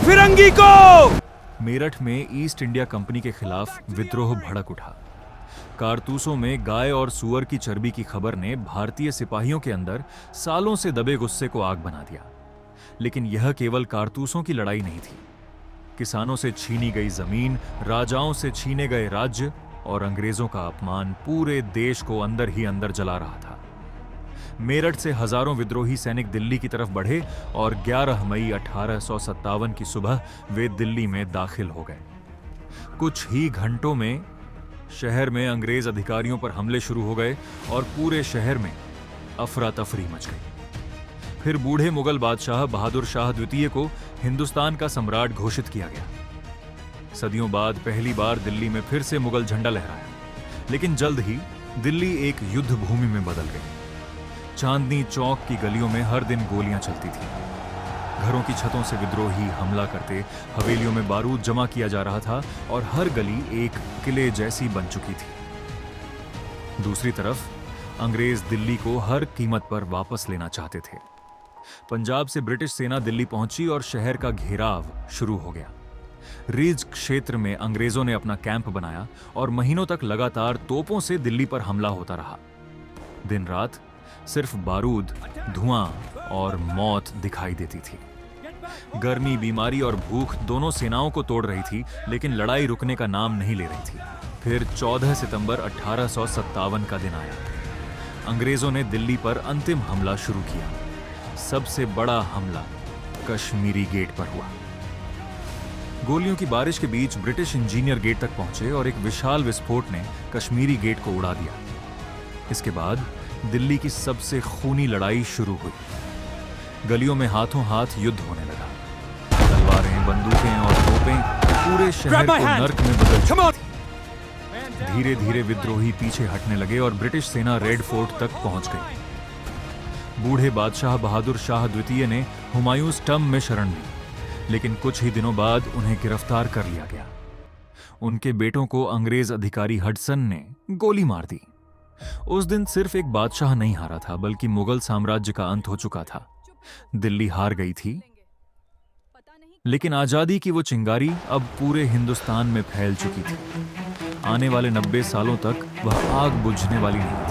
फिरंगी को। मेरठ में east India company के खिलाफ विद्रोह भड़क उठा। कारतूसों में गाय और सुअर की चर्बी की खबर ने भारतीय सिपाहियों के अंदर सालों से दबे गुस्से को आग बना दिया। लेकिन यह केवल कारतूसों की लड़ाई नहीं थी। किसानों से छीनी गई जमीन, राजाओं से छीने गए राज्य और अंग्रेजों का अपमान पूरे देश को अंदर ही अंदर जला रहा था। मेरठ से हजारों विद्रोही सैनिक दिल्ली की तरफ बढ़े और 11 मई 1857 की सुबह वे दिल्ली में दाखिल हो गए। कुछ ही घंटों में शहर में अंग्रेज अधिकारियों पर हमले शुरू हो गए और पूरे शहर में अफरा तफरी मच गई। फिर बूढ़े मुगल बादशाह बहादुर शाह द्वितीय को हिंदुस्तान का सम्राट घोषित किया गया। सदियों बाद पहली बार दिल्ली में फिर से मुगल झंडा लहराया। लेकिन जल्द ही दिल्ली एक युद्ध भूमि में बदल गई। चांदनी चौक की गलियों में हर दिन गोलियां चलती थीं। घरों की छतों से विद्रोही हमला करते, हवेलियों में बारूद जमा किया जा रहा था और हर गली एक किले जैसी बन चुकी थी। दूसरी तरफ अंग्रेज दिल्ली को हर कीमत पर वापस लेना चाहते थे। पंजाब से ब्रिटिश सेना दिल्ली पहुंची और शहर का घेराव शुरू हो गया। रिज क्षेत्र में अंग्रेजों ने अपना कैंप बनाया और महीनों तक लगातार तोपों से दिल्ली पर हमला होता रहा। दिन रात सिर्फ बारूद, धुआं और मौत दिखाई देती थी। गर्मी, बीमारी और भूख दोनों सेनाओं को तोड़ रही थी, लेकिन लड़ाई रुकने का नाम नहीं ले रही थी। फिर 14 सितंबर 1857 का दिन आया। अंग्रेजों ने दिल्ली पर अंतिम हमला शुरू किया। सबसे बड़ा हमला कश्मीरी गेट पर हुआ। गोलियों की बारिश के बीच ब्रिटिश इंजीनियर गेट तक पहुंचे और एक विशाल विस्फोट ने कश्मीरी गेट को उड़ा दिया। इसके बाद दिल्ली की सबसे खूनी लड़ाई शुरू हुई। गलियों में हाथों हाथ युद्ध होने लगा। तलवारें, बंदूकें और तोपें पूरे शहर को नर्क में बदल चुकी थी। धीरे धीरे विद्रोही पीछे हटने लगे और ब्रिटिश सेना रेड फोर्ट तक पहुंच गई। बूढ़े बादशाह बहादुर शाह द्वितीय ने हुमायूं टंब में शरण ली, लेकिन कुछ ही दिनों बाद उन्हें गिरफ्तार कर लिया गया। उनके बेटों को अंग्रेज अधिकारी हडसन ने गोली मार दी। उस दिन सिर्फ एक बादशाह नहीं हारा था, बल्कि मुगल साम्राज्य का अंत हो चुका था। दिल्ली हार गई थी, लेकिन आजादी की वो चिंगारी अब पूरे हिंदुस्तान में फैल चुकी थी। आने वाले 90 सालों तक वह आग बुझने वाली नहीं थी।